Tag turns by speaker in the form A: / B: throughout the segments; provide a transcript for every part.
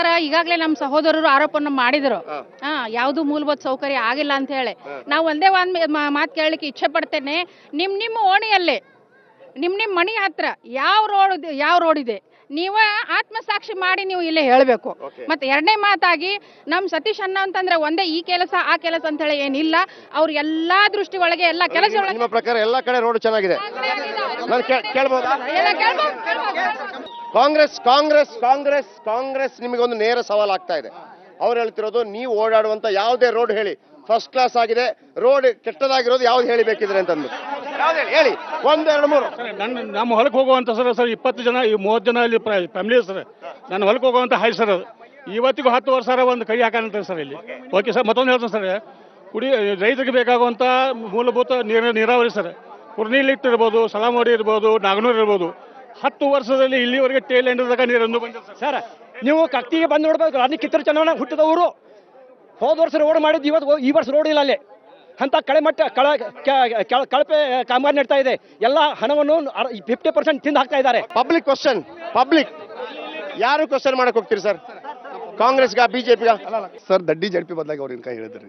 A: Sir ಈಗಾಗಲೇ ನಮ್ಮ ಸಹೋದರರು ಆರೋಪವನ್ನು ಮಾಡಿದರು. ಯಾವುದು ಮೂಲಭೂತ ಸೌಕರ್ಯ ಆಗಿಲ್ಲ ಅಂತ ಹೇಳಿ. ನಾವು ಒಂದೇ ಒಂದು ಮಾತು ಕೇಳಲಿಕ್ಕೆ ಇಚ್ಛೆ ಪಡ್ತೇನೆ. ನಿಮ್ಮ ಓಣಿಯಲ್ಲಿ ನಿಮ್ಮ ಮನೆ ಹತ್ರ ಯಾವ ರೋಡ್ ಇದೆ ನೀವ ಆತ್ಮಸಾಕ್ಷಿ ಮಾಡಿ ನೀವು ಇಲ್ಲೇ ಹೇಳಬೇಕು. ಮತ್ತೆ ಎರಡನೇ ಮಾತಾಗಿ ನಮ್ಮ ಸತೀಶ್ ಅಣ್ಣ ಅಂತಂದ್ರೆ ಒಂದೇ ಈ ಕೆಲಸ ಆ ಕೆಲಸ ಅಂತ ಹೇಳಿ ಏನಿಲ್ಲ. ಅವ್ರ ಎಲ್ಲಾ ದೃಷ್ಟಿ ಒಳಗೆ ಎಲ್ಲಾ ಕೆಲಸ
B: ನಿಮ್ಮ ಪ್ರಕಾರ ಎಲ್ಲಾ ಕಡೆ ರೋಡ್ ಚೆನ್ನಾಗಿದೆ. ಕಾಂಗ್ರೆಸ್ ನಿಮಗೆ ಒಂದು ನೇರ ಸವಾಲ್ ಆಗ್ತಾ ಇದೆ. ಅವ್ರು ಹೇಳ್ತಿರೋದು ನೀವು ಓಡಾಡುವಂತ ಯಾವುದೇ ರೋಡ್ ಹೇಳಿ ಫಸ್ಟ್ ಕ್ಲಾಸ್ ಆಗಿದೆ, ರೋಡ್ ಕೆಟ್ಟದಾಗಿರೋದು ಯಾವ್ದು ಹೇಳಿಬೇಕಿದ್ರೆ ಅಂತಂದು ಹೇಳಿ. 1, 2, 3
C: ನಮ್ಮ ಹೊಲಕ್ಕೆ ಹೋಗುವಂತ ಸರ್ 20 ಜನ 30 ಜನ ಇಲ್ಲಿ ಫ್ಯಾಮಿಲಿ ಸರ್. ನನ್ನ ಹೊಲಕ್ಕೆ ಹೋಗುವಂತ ಹೈ ಸರ್ ಅದು ಇವತ್ತಿಗೂ 10 ವರ್ಷ ಒಂದು ಕೈ ಹಾಕಂತ ಸರ್ ಇಲ್ಲಿ. ಓಕೆ ಸರ್, ಮತ್ತೊಂದು ಹೇಳ್ತೀನಿ ಸರ್, ರೈತರಿಗೆ ಬೇಕಾಗುವಂತ ಮೂಲಭೂತ ನೀರಾವರಿ ಸರ್, ಕುರ್ನಿ ಲಿಫ್ಟ್ ಇರ್ಬೋದು, ಸಲಾಮೋಡಿ ಇರ್ಬೋದು, ನಾಗನೂರ್ ಇರ್ಬೋದು, 10 ವರ್ಷದಲ್ಲಿ ಇಲ್ಲಿವರೆಗೆ ಟೇಲ್ ಎಂಡ್ದಾಗ ನೀರನ್ನು ಬಂದಿದೆ ಸರ್.
D: ನೀವು ಕಕ್ತಿಗೆ ಬಂದು ನೋಡ್ಬೇಕು, ಅಲ್ಲಿ ಕಿತ್ತೂರು ಚನ್ನವಣ್ಣ ಹುಟ್ಟಿದವರು. ಹೋದ ವರ್ಷ ರೋಡ್ ಮಾಡಿದ್ದು ಈ ವರ್ಷ ರೋಡ್ ಇಲ್ಲ ಅಲ್ಲಿ ಅಂತ ಕಳಪೆ ಕಾಮಗಾರಿ ನಡೀತಾ ಇದೆ. ಎಲ್ಲ ಹಣವನ್ನು 50% ತಿಂದು ಹಾಕ್ತಾ ಇದ್ದಾರೆ.
B: ಪಬ್ಲಿಕ್ ಯಾರು ಕ್ವಶನ್ ಮಾಡಕ್ ಹೋಗ್ತೀರಿ ಸರ್? ಕಾಂಗ್ರೆಸ್ಗ ಬಿಜೆಪಿಗ
E: ಸರ್? ದಡ್ಡಿ ಜಡ್ಪಿ ಬದಲಾಗಿ ಅವ್ರ ಕೈ ಹೇಳಿದ್ರಿ.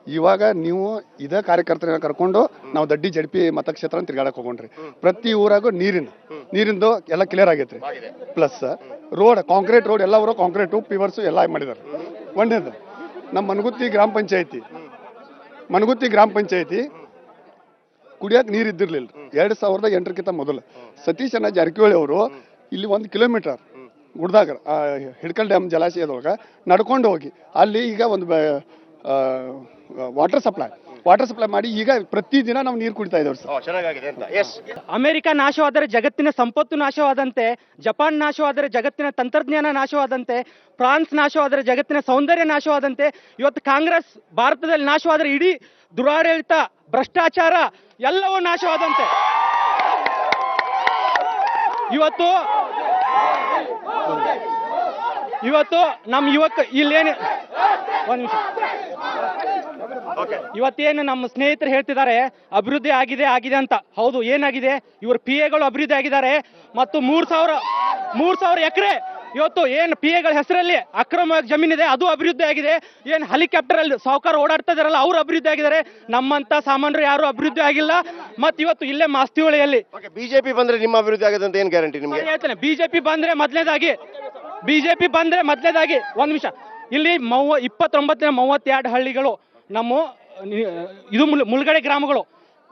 E: ಇವಾಗ ನೀವು ಇದೇ ಕಾರ್ಯಕರ್ತರನ್ನ ಕರ್ಕೊಂಡು ನಾವು ದಡ್ಡಿ ಜಡ್ಪಿ ಮತಕ್ಷೇತ್ರ ತಿರ್ಗಾಡಕ್ ಹೋಗೊಂಡ್ರಿ. ಪ್ರತಿ ಊರಾಗೂ ನೀರಿಂದು ಎಲ್ಲ ಕ್ಲಿಯರ್ ಆಗೈತ್ರಿ. ಪ್ಲಸ್ ರೋಡ್ ಕಾಂಕ್ರೀಟ್ ರೋಡ್ ಎಲ್ಲ ಊರು ಕಾಂಕ್ರೀಟು ಪಿವರ್ಸು ಎಲ್ಲ ಮಾಡಿದಾರೆ. ಒಂದೇದು ನಮ್ಮ ಮನಗುತ್ತಿ ಗ್ರಾಮ ಪಂಚಾಯತಿ ಕುಡಿಯಕ್ಕೆ ನೀರು ಇದ್ದಿರ್ಲಿಲ್ಲ 2008ಕ್ಕಿಂತ ಮೊದಲು. ಸತೀಶ್ ಅಣ್ಣ ಜಾರಕಿಹೊಳಿ ಅವರು ಇಲ್ಲಿ 1 ಕಿಲೋಮೀಟರ್ ಗುಡ್ದಾಗ ಹಿಡ್ಕಲ್ ಡ್ಯಾಮ್ ಜಲಾಶಯದೊಳಗೆ ನಡ್ಕೊಂಡು ಹೋಗಿ ಅಲ್ಲಿ ಈಗ ಒಂದು ವಾಟರ್ ಸಪ್ಲೈ ಮಾಡಿ ಈಗ ಪ್ರತಿದಿನ ನಾವು ನೀರು ಕುಡಿತಾ ಇದ್ದೇವೆ.
D: ಅಮೆರಿಕ ನಾಶವಾದರೆ ಜಗತ್ತಿನ ಸಂಪತ್ತು ನಾಶವಾದಂತೆ, ಜಪಾನ್ ನಾಶವಾದರೆ ಜಗತ್ತಿನ ತಂತ್ರಜ್ಞಾನ ನಾಶವಾದಂತೆ, ಫ್ರಾನ್ಸ್ ನಾಶವಾದರೆ ಜಗತ್ತಿನ ಸೌಂದರ್ಯ ನಾಶವಾದಂತೆ, ಇವತ್ತು ಕಾಂಗ್ರೆಸ್ ಭಾರತದಲ್ಲಿ ನಾಶವಾದರೆ ಇಡೀ ದುರಾಡಳಿತ, ಭ್ರಷ್ಟಾಚಾರ ಎಲ್ಲವೂ ನಾಶವಾದಂತೆ. ಇವತ್ತು ನಮ್ಮ ಇಲ್ಲೇನು ಒಂದು ನಿಮಿಷ, ಇವತ್ತೇನು ನಮ್ಮ ಸ್ನೇಹಿತರು ಹೇಳ್ತಿದ್ದಾರೆ ಅಭಿವೃದ್ಧಿ ಆಗಿದೆ ಅಂತ. ಹೌದು, ಏನಾಗಿದೆ? ಇವ್ರ PAಗಳು ಅಭಿವೃದ್ಧಿ ಆಗಿದ್ದಾರೆ. ಮತ್ತು 3,000 ಎಕರೆ ಇವತ್ತು ಏನು PAಗಳ ಹೆಸರಲ್ಲಿ ಅಕ್ರಮವಾಗಿ ಜಮೀನಿದೆ ಅದು ಅಭಿವೃದ್ಧಿ ಆಗಿದೆ. ಏನು ಹೆಲಿಕಾಪ್ಟರ್ ಅಲ್ಲಿ ಸಾವುಕಾರ ಓಡಾಡ್ತಾ ಇದಾರಲ್ಲ ಅವ್ರು ಅಭಿವೃದ್ಧಿ ಆಗಿದ್ದಾರೆ. ನಮ್ಮಂತ ಸಾಮಾನ್ಯರು ಯಾರು ಅಭಿವೃದ್ಧಿ ಆಗಿಲ್ಲ. ಮತ್ತು ಇವತ್ತು ಇಲ್ಲೇ ಮಾಸ್ತಿಹೊಳೆಯಲ್ಲಿ
B: ಬಿಜೆಪಿ ಬಂದ್ರೆ ನಿಮ್ಮ ಅಭಿವೃದ್ಧಿ ಆಗಿದೆ ಅಂತ ಏನ್ ಗ್ಯಾರಂಟಿ ನಿಮ್ಗೆ?
D: ಹೇಳ್ತೇನೆ, ಬಿಜೆಪಿ ಬಂದ್ರೆ ಮೊದಲನೇದಾಗಿ ಒಂದ್ ನಿಮಿಷ, ಇಲ್ಲಿ 32 ಹಳ್ಳಿಗಳು ನಮ್ಮ ಇದು ಮುಳುಗಡೆ ಗ್ರಾಮಗಳು.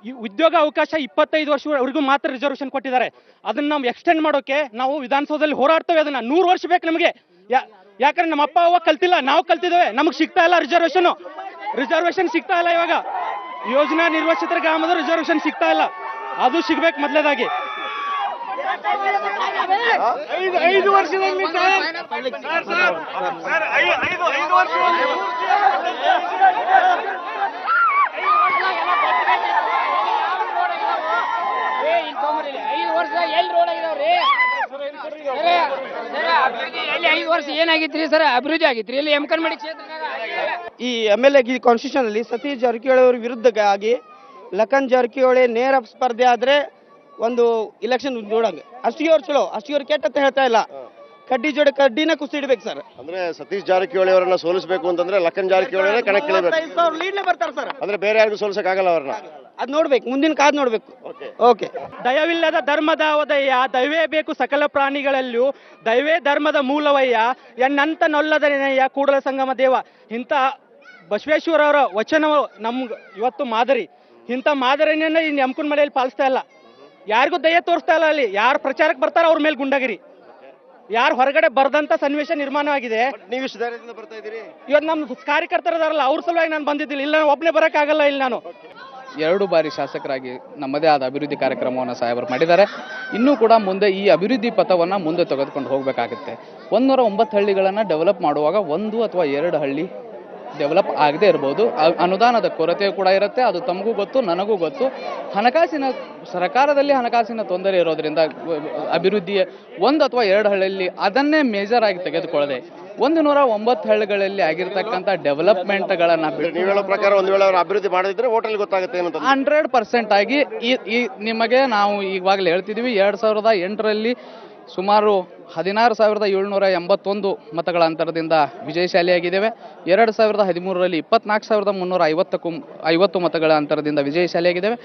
D: ಈ ಉದ್ಯೋಗ ಅವಕಾಶ 25 ವರ್ಷವರೆಗೂ ಮಾತ್ರ ರಿಸರ್ವೇಶನ್ ಕೊಟ್ಟಿದ್ದಾರೆ. ಅದನ್ನ ನಾವು ಎಕ್ಸ್ಟೆಂಡ್ ಮಾಡೋಕೆ ನಾವು ವಿಧಾನಸೌಧದಲ್ಲಿ ಹೋರಾಡ್ತೇವೆ. ಅದನ್ನ 100 ವರ್ಷ ಬೇಕು ನಮಗೆ. ಯಾಕಂದ್ರೆ ನಮ್ಮ ಅಪ್ಪ ಅವ್ವ ಕಲ್ತಿಲ್ಲ, ನಾವು ಕಲ್ತಿದ್ದೇವೆ, ನಮಗೆ ಸಿಗ್ತಾ ಇಲ್ಲ ರಿಸರ್ವೇಶನ್ ಸಿಗ್ತಾ ಇಲ್ಲ. ಇವಾಗ ಯೋಜನಾ ನಿರ್ವಸಿತರ ಗ್ರಾಮದ ರಿಸರ್ವೇಶನ್ ಸಿಗ್ತಾ ಇಲ್ಲ, ಅದು ಸಿಗ್ಬೇಕು ಮೊದಲೇದಾಗಿ.
C: 5 ವರ್ಷದಲ್ಲಿ
F: ಏನಾಗಿತ್ರಿ ಸರ್? ಅಭಿವೃದ್ಧಿ ಆಗಿತ್ರಿ ಇಲ್ಲಿ ಎಮ್ಕನ್ಮಡಿ ಕ್ಷೇತ್ರದಾಗ.
G: ಈ MLA ಕಾನ್ಸ್ಟಿಟ್ಯೂಷನ್ ಅಲ್ಲಿ ಸತೀಶ್ ಜಾರಕಿಹೊಳಿ ಅವರ ವಿರುದ್ಧವಾಗಿ ಲಖನ್ ಜಾರಕಿಹೊಳಿ ನೇರ ಸ್ಪರ್ಧೆ ಆದ್ರೆ ಒಂದು ಇಲೆಕ್ಷನ್ ನೋಡಂಗ. ಅಷ್ಟಿಗೆ ಅವ್ರು ಚಲೋ, ಅಷ್ಟಿಗೆ ಅವ್ರು ಕೆಟ್ಟ ಹೇಳ್ತಾ ಇಲ್ಲ. ಕಡ್ಡಿ ಜೋಡಿ ಕಡ್ಡಿನ ಕುಸಿಡ್ಬೇಕು ಸರ್.
B: ಅಂದ್ರೆ ಸತೀಶ್ ಜಾರಕಿಹೊಳಿ ಅವರನ್ನ ಸೋಲಿಸಬೇಕು ಅಂತಂದ್ರೆ ಲಖನ್ ಜಾರಕಿಹೊಳಿ ಕಣಕ್ಕಿಳಿಬೇಕು.
G: ಲೀಡ್ಲೆ ಬರ್ತಾರೆ ಸರ್.
B: ಅಂದ್ರೆ ಬೇರೆ ಯಾರಿಗೂ ಸೋಲಿಸಕ್ ಆಗಲ್ಲ ಅವ್ರನ್ನ.
G: ಅದ್ ನೋಡ್ಬೇಕು, ಮುಂದಿನ ಕಾದ್ ನೋಡ್ಬೇಕು. ಓಕೆ.
D: ದಯವಿಲ್ಲದ ಧರ್ಮದ ಅವಧಯ್ಯ, ದಯವೇ ಬೇಕು ಸಕಲ ಪ್ರಾಣಿಗಳಲ್ಲೂ, ದಯವೇ ಧರ್ಮದ ಮೂಲವಯ್ಯ, ಎನ್ನಂತ ನೊಲ್ಲದನೆಯ ಕೂಡಲ ಸಂಗಮ ದೇವ. ಇಂಥ ಬಸವೇಶ್ವರ ಅವರ ವಚನ ನಮ್ಗೆ ಇವತ್ತು ಮಾದರಿ. ಇಂಥ ಮಾದರಿಯನ್ನ ಈ ಎಮ್ಕುನ್ ಮನೆಯಲ್ಲಿ ಪಾಲಿಸ್ತಾ ಇಲ್ಲ. ಯಾರಿಗೂ ದಯ ತೋರಿಸ್ತಾ ಇಲ್ಲ. ಅಲ್ಲಿ ಯಾರು ಪ್ರಚಾರಕ್ಕೆ ಬರ್ತಾರ ಅವ್ರ ಮೇಲೆ ಗುಂಡಗಿರಿ, ಯಾರು ಹೊರಗಡೆ ಬರದಂತ ಸನ್ನಿವೇಶ ನಿರ್ಮಾಣವಾಗಿದೆ. ಇವತ್ತು ನಮ್ಮ ಕಾರ್ಯಕರ್ತರದಾರಲ್ಲ, ಅವ್ರ ಸಲುವಾಗಿ ನಾನು ಬಂದಿದ್ದಿಲ್ಲ. ಇಲ್ಲ ಒಬ್ಬನೇ ಬರೋಕ್ಕಾಗಲ್ಲ. ಇಲ್ಲಿ ನಾನು
H: 2 ಬಾರಿ ಶಾಸಕರಾಗಿ ನಮ್ಮದೇ ಆದ ಅಭಿವೃದ್ಧಿ ಕಾರ್ಯಕ್ರಮವನ್ನು ಸಾಹೇಬರು ಮಾಡಿದ್ದಾರೆ. ಇನ್ನೂ ಕೂಡ ಮುಂದೆ ಈ ಅಭಿವೃದ್ಧಿ ಪಥವನ್ನು ಮುಂದೆ ತೆಗೆದುಕೊಂಡು ಹೋಗಬೇಕಾಗುತ್ತೆ. 109 ಹಳ್ಳಿಗಳನ್ನು ಡೆವಲಪ್ ಮಾಡುವಾಗ 1 ಅಥವಾ 2 ಹಳ್ಳಿ ಡೆವಲಪ್ ಆಗದೆ ಇರ್ಬೋದು. ಅನುದಾನದ ಕೊರತೆ ಕೂಡ ಇರುತ್ತೆ, ಅದು ತಮಗೂ ಗೊತ್ತು, ನನಗೂ ಗೊತ್ತು. ಸರ್ಕಾರದಲ್ಲಿ ಹಣಕಾಸಿನ ತೊಂದರೆ ಇರೋದ್ರಿಂದ ಅಭಿವೃದ್ಧಿಯ 1 ಅಥವಾ 2 ಹಳ್ಳಿಯಲ್ಲಿ ಅದನ್ನೇ ಮೇಜರ್ ಆಗಿ ತೆಗೆದುಕೊಳ್ಳದೆ 109 ಹಳ್ಳಿಗಳಲ್ಲಿ ಆಗಿರ್ತಕ್ಕಂಥ ಡೆವಲಪ್ಮೆಂಟ್ಗಳನ್ನ
B: ನೀವೇಳೋ ಪ್ರಕಾರ ಒಂದು ವೇಳೆ ಅವರು ಅಭಿವೃದ್ಧಿ ಮಾಡಿದ್ರೆ ಹೋಟೆಲ್ ಗೊತ್ತಾಗುತ್ತೆ 100%
H: ಆಗಿ ಈ ನಿಮಗೆ ನಾವು ಈವಾಗಲೇ ಹೇಳ್ತಿದ್ವಿ. 2008ರಲ್ಲಿ ಸುಮಾರು 16,781 ಮತಗಳ ಅಂತರದಿಂದ ವಿಜಯಶಾಲಿಯಾಗಿದ್ದೇವೆ. 2013ರಲ್ಲಿ 24,350 ಮತಗಳ ಅಂತರದಿಂದ ವಿಜಯಶಾಲಿಯಾಗಿದ್ದೇವೆ.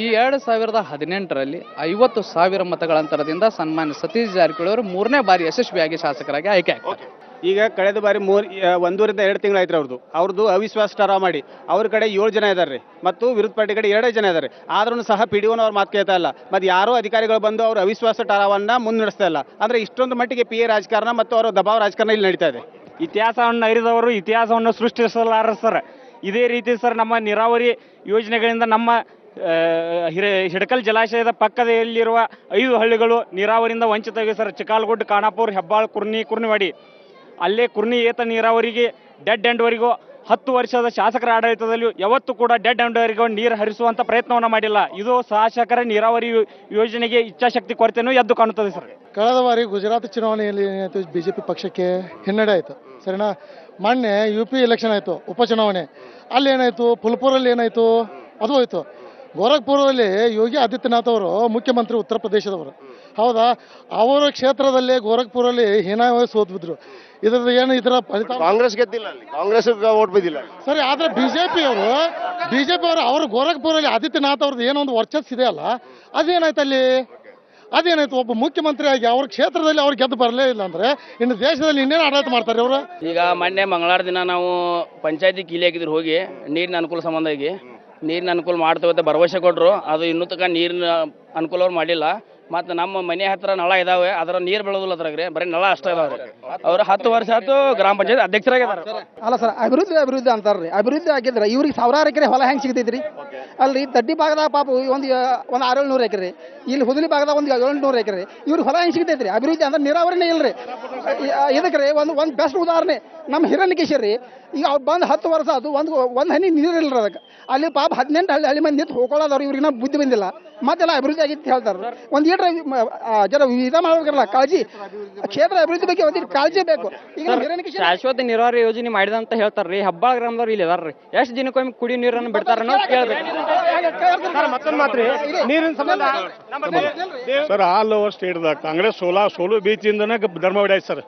H: ಈ 2018ರಲ್ಲಿ 50,000 ಮತಗಳ ಅಂತರದಿಂದ ಸನ್ಮಾನ್ಯ ಸತೀಶ್ ಜಾರಕಿಹೊಳಿ ಅವರು 3ನೇ ಬಾರಿ ಯಶಸ್ವಿಯಾಗಿ ಶಾಸಕರಾಗಿ ಆಯ್ಕೆ ಆಗ್ತಾರೆ.
D: ಈಗ ಕಳೆದ ಬಾರಿ 1 ರಿಂದ 2 ತಿಂಗಳಾಯ್ತು ಅವ್ರದ್ದು ಅವಿಶ್ವಾಸ ಠರಾವ ಮಾಡಿ ಅವ್ರ ಕಡೆ 7 ಜನ ಇದ್ದಾರೆ ಮತ್ತು ವಿರೋಧ ಪಾರ್ಟಿ ಕಡೆ 2 ಜನ ಇದ್ದಾರೆ. ಆದ್ರೂ ಸಹ PDOನವ್ರು ಮಾತು ಕೇಳ್ತಾ ಇಲ್ಲ. ಮತ್ತು ಯಾರೋ ಅಧಿಕಾರಿಗಳು ಬಂದು ಅವ್ರ ಅವಿಶ್ವಾಸ ಠರಾವನ್ನ ಮುನ್ನಡೆಸ್ತಾ ಇಲ್ಲ. ಅಂದ್ರೆ ಇಷ್ಟೊಂದು ಮಟ್ಟಿಗೆ PA ರಾಜಕಾರಣ ಮತ್ತು ಅವರ ದಬಾವ್ ರಾಜಕಾರಣ ಇಲ್ಲಿ ನಡೀತಾ ಇದೆ.
I: ಇತಿಹಾಸವನ್ನು ಅರಿದವರು ಇತಿಹಾಸವನ್ನು ಸೃಷ್ಟಿಸಲಾರ ಸರ್. ಇದೇ ರೀತಿ ಸರ್ ನಮ್ಮ ನೀರಾವರಿ ಯೋಜನೆಗಳಿಂದ ನಮ್ಮ ಹಿಡಕಲ್ ಜಲಾಶಯದ ಪಕ್ಕದಲ್ಲಿರುವ 5 ಹಳ್ಳಿಗಳು ನೀರಾವರಿಯಿಂದ ವಂಚಿತವಾಗಿವೆ ಸರ್. ಚಿಕಾಲ್ಗುಡ್, ಖಾನಾಪುರ್, ಹೆಬ್ಬಾಳ್, ಕುರ್ನಿವಾಡಿ. ಅಲ್ಲೇ ಕುರ್ನಿ ಏತ ನೀರಾವರಿಗೆ ಡೆಡ್ ಎಂಡ್ವರೆಗೂ 10 ವರ್ಷದ ಶಾಸಕರ ಆಡಳಿತದಲ್ಲಿ ಯಾವತ್ತೂ ಕೂಡ ಡೆಡ್ ಎಂಡ್ವರೆಗೂ ನೀರು ಹರಿಸುವಂತ ಪ್ರಯತ್ನವನ್ನು ಮಾಡಿಲ್ಲ. ಇದು ಶಾಸಕರ ನೀರಾವರಿ ಯೋಜನೆಗೆ ಇಚ್ಛಾಶಕ್ತಿ ಕೊರತೆನೂ ಎದ್ದು ಕಾಣುತ್ತದೆ ಸರ್.
J: ಕಳೆದ ಬಾರಿ ಗುಜರಾತ್ ಚುನಾವಣೆಯಲ್ಲಿ ಏನಾಯಿತು, ಬಿಜೆಪಿ ಪಕ್ಷಕ್ಕೆ ಹಿನ್ನಡೆ ಆಯಿತು ಸರಿನಾ. ಮೊನ್ನೆ UP ಎಲೆಕ್ಷನ್ ಆಯಿತು, ಉಪಚುನಾವಣೆ. ಅಲ್ಲಿ ಏನಾಯಿತು, ಫುಲ್ಪುರಲ್ಲಿ ಏನಾಯಿತು, ಅದು ಹೋಯಿತು. ಗೋರಖ್ಪುರದಲ್ಲಿ ಯೋಗಿ ಆದಿತ್ಯನಾಥ್ ಅವರು ಮುಖ್ಯಮಂತ್ರಿ, ಉತ್ತರ ಪ್ರದೇಶದವರು, ಹೌದಾ. ಅವರ ಕ್ಷೇತ್ರದಲ್ಲಿ ಗೋರಖ್ಪುರಲ್ಲಿ ಹೀನಾಯವಾಗಿ ಸೋತ್ ಬಿದ್ರು. ಇದ್ರದ್ದು ಏನು ಇದರ ಫಲಿತಾಂಶ
B: ಕಾಂಗ್ರೆಸ್ ಗೆದ್ದಿಲ್ಲ, ಅಲ್ಲಿ ಕಾಂಗ್ರೆಸ್ ಓಟ್ ಬಿದ್ದಿಲ್ಲ
J: ಸರಿ. ಆದ್ರೆ ಬಿಜೆಪಿ ಅವರು ಅವರು ಗೋರಖ್ಪುರಲ್ಲಿ ಆದಿತ್ಯನಾಥ್ ಅವ್ರದ್ದು ಏನೋ ಒಂದು ವರ್ಚಸ್ ಇದೆ ಅಲ್ಲ, ಅದೇನಾಯ್ತು ಅಲ್ಲಿ, ಅದೇನಾಯ್ತು. ಒಬ್ಬ ಮುಖ್ಯಮಂತ್ರಿ ಆಗಿ ಅವ್ರ ಕ್ಷೇತ್ರದಲ್ಲಿ ಅವ್ರು ಗೆದ್ದು ಬರಲೇ ಇಲ್ಲ ಅಂದ್ರೆ ಇನ್ನು ದೇಶದಲ್ಲಿ ಇನ್ನೇನು ಆಡಳಿತ ಮಾಡ್ತಾರೆ ಅವರು.
F: ಈಗ ಮೊನ್ನೆ ಮಂಗಳವಾರ ದಿನ ನಾವು ಪಂಚಾಯತಿ ಕೀಲಿ ಹಾಕಿದ್ರು, ಹೋಗಿ ನೀರಿನ ಅನುಕೂಲ ಸಂಬಂಧಾಗಿ ನೀರಿನ ಅನುಕೂಲ ಮಾಡ್ತೇವೆ ಅಂತ ಭರವಸೆ ಕೊಟ್ಟರು. ಅದು ಇನ್ನೂ ತನಕ ನೀರಿನ ಅನುಕೂಲ ಅವ್ರು ಮಾಡಿಲ್ಲ. ಮತ್ತು ನಮ್ಮ ಮನೆ ಹತ್ರ ನಳ ಇದಾವೆ, ಅದರ ನೀರು ಬೆಳೆದಿಲ್ಲ ಅದ್ರಾಗ್ರಿ, ಬರೀ ನಳ ಅಷ್ಟೇ ಇದಾವ್ರಿ. ಅವ್ರು 10 ವರ್ಷ ಆಯ್ತು ಗ್ರಾಮ ಪಂಚಾಯತ್ ಅಧ್ಯಕ್ಷರಾಗಿದ್ದಾರೆ.
G: ಅಲ್ಲ ಸರ್, ಅಭಿವೃದ್ಧಿ ಅಂತಾರ್ರಿ. ಅಭಿವೃದ್ಧಿ ಆಗಿದ್ರೆ ಇವ್ರಿಗೆ 1000 ಎಕರೆ ಹೊಲ ಹೆಂಗೆ ಸಿಗ್ತೈತ್ರಿ? ಅಲ್ರಿ ದಡ್ಡಿ ಭಾಗದಾಗ ಪಾಪ ಒಂದು 600-700 ಎಕರೆ, ಇಲ್ಲಿ ಹುದಲಿ ಭಾಗದಾಗ ಒಂದು 700 ಎಕರೆ, ಇವ್ರಿಗೆ ಹೊಲ ಹೆಂಗೆ ಸಿಗ್ತೈತ್ರಿ? ಅಭಿವೃದ್ಧಿ ಅಂದ್ರೆ ನೀರಾವರಿನೇ ಇಲ್ರಿ. ಇದಕ್ಕೆ ಒಂದು ಬೆಸ್ಟ್ ಉದಾಹರಣೆ ನಮ್ಮ ಹಿರಣ್ಯಕೇಶ್ವರ ರೀ. ಈಗ ಅವ್ರು ಬಂದು 10 ವರ್ಷ ಅದು ಒಂದು ಹನಿ ನೀರು ಇಲ್ರಿ ಅದಕ್ಕೆ. ಅಲ್ಲಿ ಪಾಪ 18 ಹಳ್ಳಿ ಮಂದಿ ನಿಂತು ಹೋಗೋದವ್ರು, ಇವ್ರಿಗೆ ನಾವು ಬುದ್ಧಿ ಬಂದಿಲ್ಲ. ಮತ್ತೆಲ್ಲ ಅಭಿವೃದ್ಧಿ ಆಗಿತ್ತು ಹೇಳ್ತಾರೆ. ಒಂದು ಈಟ್ರ ಜರ ಇದ ಮಾಡ್ಬೇಕಲ್ಲ, ಕಾಳಜಿ. ಕ್ಷೇತ್ರ ಅಭಿವೃದ್ಧಿ ಬಗ್ಗೆ ಒಂದು ಕಾಳಜಿ ಬೇಕು. ಈಗ
I: ಶಾಶ್ವತ ನೀರಾವರಿ ಯೋಜನೆ ಮಾಡಿದಂತ ಹೇಳ್ತಾರ್ರಿ. ಹೆಬ್ಬಾಳ ಗ್ರಾಮದವ್ರು ಇಲ್ಲಿ ಇದಾರ್ರಿ. ಎಷ್ಟು ದಿನಕ್ಕೊಮ್ಮೆ ಕುಡಿ ನೀರನ್ನು ಬಿಡ್ತಾರ ನಾವು ಕೇಳ್ಬೇಕು.
D: ನೀರಿನ ಸಂಬಂಧ
C: ಸರ್, ಆಲ್ ಓವರ್ ಸ್ಟೇಟ್ದಾಗ ಕಾಂಗ್ರೆಸ್ ಸೋಲು ಬೀಚಿಂದನೇ ಧರ್ಮ ಹೊಡೆಯಾಯ್ತು ಸರ್.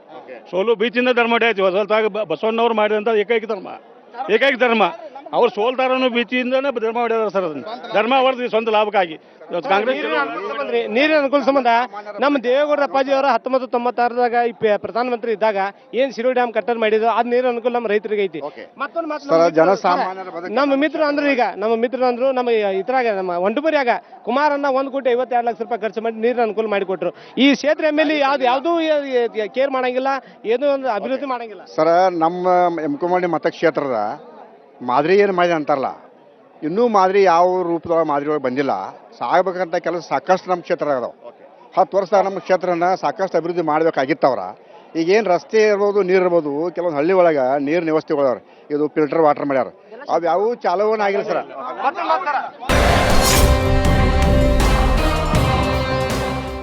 C: ಸೋಲು ಬೀಚಿಂದ ಧರ್ಮ ಹೊಡೆಯಾಯ್ತು. ಹೊಸತಾಗ ಬಸವಣ್ಣವ್ರು ಮಾಡಿದಂಥ ಏಕೈಕ ಧರ್ಮ. ಅವ್ರು ಸೋಲ್ತಾರನು ಬೀಚಿಯಿಂದನೇ ಧರ್ಮ ಹೊಡೆದಾರ ಸರ್. ಅದನ್ನ ಧರ್ಮ ಹೊಡೆದ್ವಿ ಸ್ವಂತ ಲಾಭಕ್ಕಾಗಿ. ಕಾಂಗ್ರೆಸ್
D: ನೀರಿನ ಅನುಕೂಲ ಸಂಬಂಧ ನಮ್ಮ ದೇವೇಗೌಡ ಅಪ್ಪಾಜಿ ಅವರ 1996ದಾಗ ಪ್ರಧಾನಮಂತ್ರಿ ಇದ್ದಾಗ ಏನ್ ಶಿರೋ ಡ್ಯಾಮ್ ಕಟ್ಟರ್ ಮಾಡಿದ್ರು, ಅದ್ ನೀರಿನ ಅನುಕೂಲ ನಮ್ಮ ರೈತರಿಗೆ ಐತಿ. ನಮ್ಮ ಮಿತ್ರರು ಅಂದ್ರು, ಈಗ ನಮ್ಮ ಮಿತ್ರರು ಅಂದ್ರು, ನಮ್ಮ ಇದ್ರಾಗ ನಮ್ಮ ಒಂಟುಪುರಿಯಾಗ ಕುಮಾರನ್ನ 1,52,00,000 ರೂಪಾಯಿ ಖರ್ಚು ಮಾಡಿ ನೀರಿನ ಅನುಕೂಲ ಮಾಡಿಕೊಟ್ರು. ಈ ಕ್ಷೇತ್ರ MLA ಯಾವ್ದು ಕೇರ್ ಮಾಡಂಗಿಲ್ಲ, ಏನೋ ಒಂದು ಅಭಿವೃದ್ಧಿ ಮಾಡಂಗಿಲ್ಲ
E: ಸರ್. ನಮ್ಮ ಎಮ್ಕುಮಂಡಿ ಮತಕ್ಷೇತ್ರದ ಮಾದರಿ ಏನು ಮಾಡಿದೆ ಅಂತಾರಲ್ಲ, ಇನ್ನೂ ಮಾದರಿ ಯಾವ ರೂಪದೊಳಗೆ ಮಾದರಿಯೊಳಗೆ ಬಂದಿಲ್ಲ. ಸಾಗಬೇಕಂತ ಕೆಲಸ ಸಾಕಷ್ಟು ನಮ್ಮ ಕ್ಷೇತ್ರ ಅದಾವೆ. 10 ವರ್ಷ ನಮ್ಮ ಕ್ಷೇತ್ರನ ಸಾಕಷ್ಟು ಅಭಿವೃದ್ಧಿ ಮಾಡಬೇಕಾಗಿತ್ತವ್ರ. ಈಗೇನು ರಸ್ತೆ ಇರ್ಬೋದು, ನೀರು ಇರ್ಬೋದು, ಕೆಲವೊಂದು ಹಳ್ಳಿ ಒಳಗೆ ನೀರಿನ ವ್ಯವಸ್ಥೆಗಳವ್ರಿ. ಇದು ಫಿಲ್ಟರ್ ವಾಟರ್ ಮಾಡ್ಯಾರ, ಅವು ಯಾವೂ ಚಾಲೂನ ಆಗಿಲ್ಲ ಸರ್.